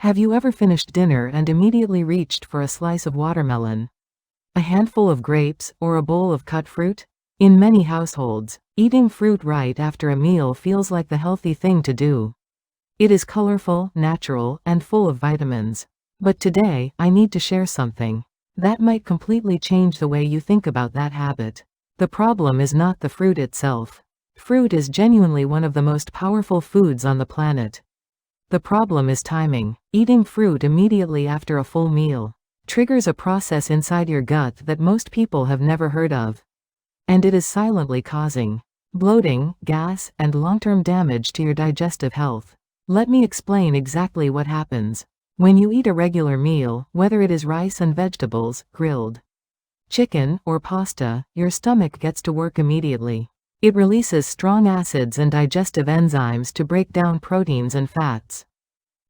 Have you ever finished dinner and immediately reached for a slice of watermelon, a handful of grapes, or a bowl of cut fruit? In many households, eating fruit right after a meal feels like the healthy thing to do. It is colorful, natural, and full of vitamins. But today, I need to share something that might completely change the way you think about that habit. The problem is not the fruit itself. Fruit is genuinely one of the most powerful foods on the planet. The problem is timing. Eating fruit immediately after a full meal triggers a process inside your gut that most people have never heard of. And it is silently causing bloating, gas, and long-term damage to your digestive health. Let me explain exactly what happens. When you eat a regular meal, whether it is rice and vegetables, grilled chicken, or pasta, your stomach gets to work immediately. It releases strong acids and digestive enzymes to break down proteins and fats.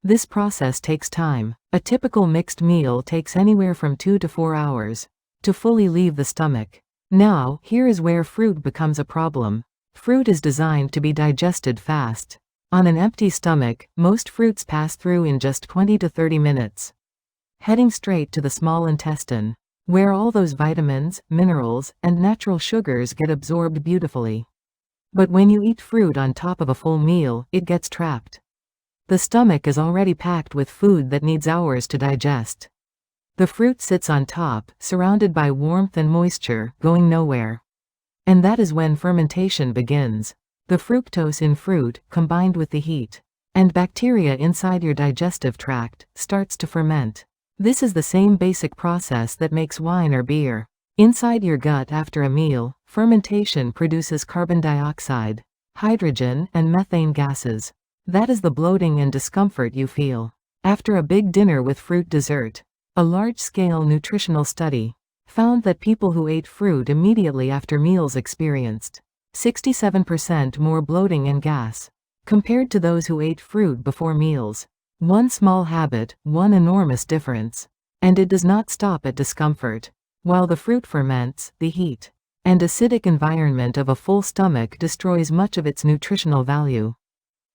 This process takes time. A typical mixed meal takes anywhere from 2 to 4 hours to fully leave the stomach. Now, here is where fruit becomes a problem. Fruit is designed to be digested fast. On an empty stomach, most fruits pass through in just 20 to 30 minutes, heading straight to the small intestine, where all those vitamins, minerals, and natural sugars get absorbed beautifully. But when you eat fruit on top of a full meal, it gets trapped. The stomach is already packed with food that needs hours to digest. The fruit sits on top, surrounded by warmth and moisture, going nowhere. And that is when fermentation begins. The fructose in fruit, combined with the heat and bacteria inside your digestive tract, starts to ferment. This is the same basic process that makes wine or beer. Inside your gut after a meal, fermentation produces carbon dioxide, hydrogen, and methane gases. That is the bloating and discomfort you feel after a big dinner with fruit dessert. A large-scale nutritional study found that people who ate fruit immediately after meals experienced 67% more bloating and gas compared to those who ate fruit before meals. One small habit, one enormous difference. And it does not stop at discomfort. While the fruit ferments, the heat and acidic environment of a full stomach destroys much of its nutritional value.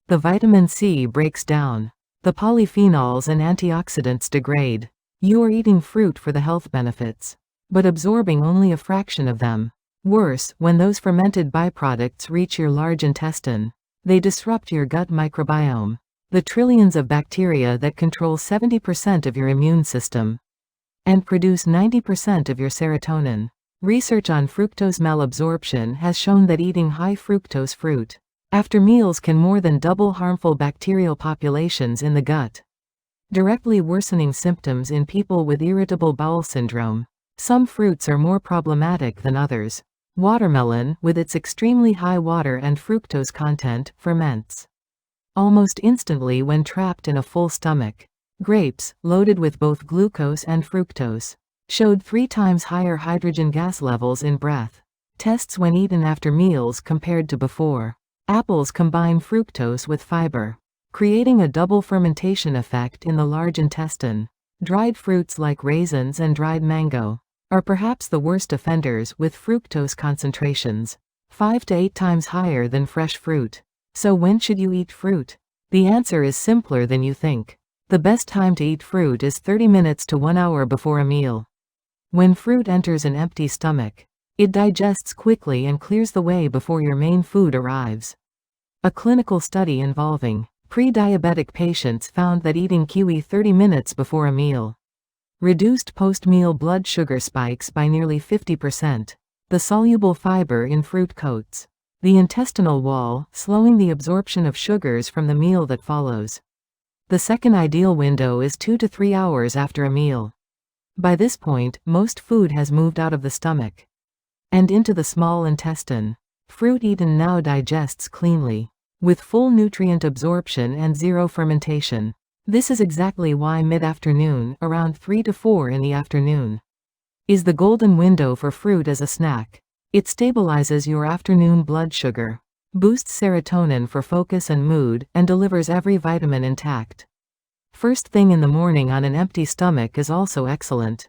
The vitamin C breaks down. The polyphenols and antioxidants degrade. You are eating fruit for the health benefits, but absorbing only a fraction of them. Worse, when those fermented byproducts reach your large intestine, they disrupt your gut microbiome, the trillions of bacteria that control 70% of your immune system and produce 90% of your serotonin. Research on fructose malabsorption has shown that eating high fructose fruit after meals can more than double harmful bacterial populations in the gut, directly worsening symptoms in people with irritable bowel syndrome. Some fruits are more problematic than others. Watermelon, with its extremely high water and fructose content, ferments almost instantly when trapped in a full stomach. Grapes, loaded with both glucose and fructose, showed 3 times higher hydrogen gas levels in breath tests when eaten after meals compared to before. Apples combine fructose with fiber, creating a double fermentation effect in the large intestine. Dried fruits like raisins and dried mango are perhaps the worst offenders, with fructose concentrations 5 to 8 times higher than fresh fruit. So when should you eat fruit? The answer is simpler than you think. The best time to eat fruit is 30 minutes to 1 hour before a meal. When fruit enters an empty stomach, it digests quickly and clears the way before your main food arrives. A clinical study involving pre-diabetic patients found that eating kiwi 30 minutes before a meal reduced post-meal blood sugar spikes by nearly 50%. The soluble fiber in fruit coats the intestinal wall, slowing the absorption of sugars from the meal that follows. The second ideal window is 2 to 3 hours after a meal. By this point, most food has moved out of the stomach and into the small intestine. Fruit eaten now digests cleanly, with full nutrient absorption and zero fermentation. This is exactly why mid-afternoon, around 3 to 4 in the afternoon, is the golden window for fruit as a snack. It stabilizes your afternoon blood sugar, boosts serotonin for focus and mood, and delivers every vitamin intact. First thing in the morning on an empty stomach is also excellent.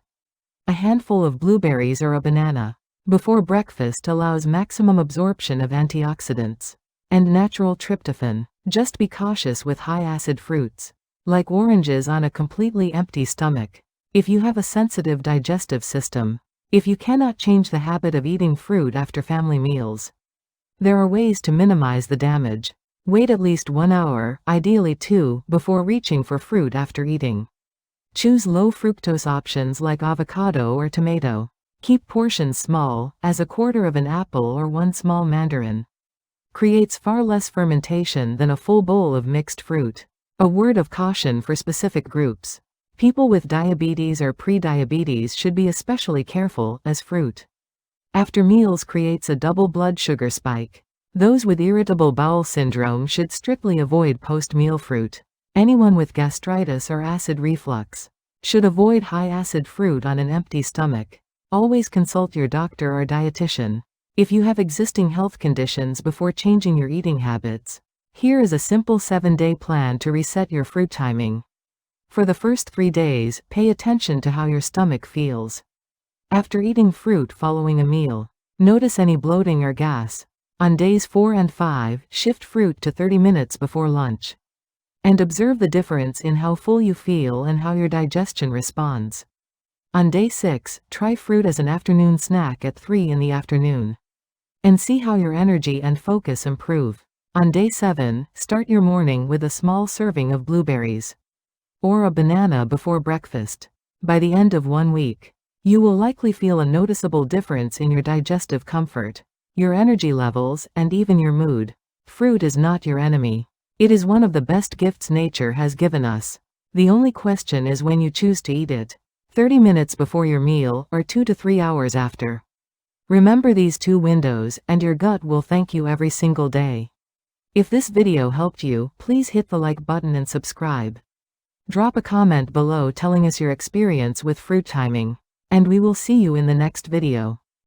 A handful of blueberries or a banana before breakfast allows maximum absorption of antioxidants and natural tryptophan. Just be cautious with high-acid fruits. like oranges on a completely empty stomach. If you have a sensitive digestive system, if you cannot change the habit of eating fruit after family meals, there are ways to minimize the damage. Wait at least 1 hour, ideally 2, before reaching for fruit after eating. Choose low fructose options like avocado or tomato. Keep portions small, as a quarter of an apple or 1 small mandarin creates far less fermentation than a full bowl of mixed fruit. A word of caution for specific groups. People with diabetes or pre-diabetes should be especially careful, as fruit after meals creates a double blood sugar spike. Those with irritable bowel syndrome should strictly avoid post-meal fruit. Anyone with gastritis or acid reflux should avoid high-acid fruit on an empty stomach. Always consult your doctor or dietitian if you have existing health conditions before changing your eating habits. Here is a simple 7-day plan to reset your fruit timing. For the first 3 days, pay attention to how your stomach feels. After eating fruit following a meal, notice any bloating or gas. On days 4 and 5, shift fruit to 30 minutes before lunch. And observe the difference in how full you feel and how your digestion responds. On day 6, try fruit as an afternoon snack at 3 in the afternoon. And see how your energy and focus improve. On day 7, start your morning with a small serving of blueberries or a banana before breakfast. By the end of 1 week, you will likely feel a noticeable difference in your digestive comfort, your energy levels, and even your mood. Fruit is not your enemy. It is one of the best gifts nature has given us. The only question is when you choose to eat it. 30 minutes before your meal or 2 to 3 hours after. Remember these 2 windows and your gut will thank you every single day. If this video helped you, please hit the like button and subscribe. Drop a comment below telling us your experience with fruit timing. And we will see you in the next video.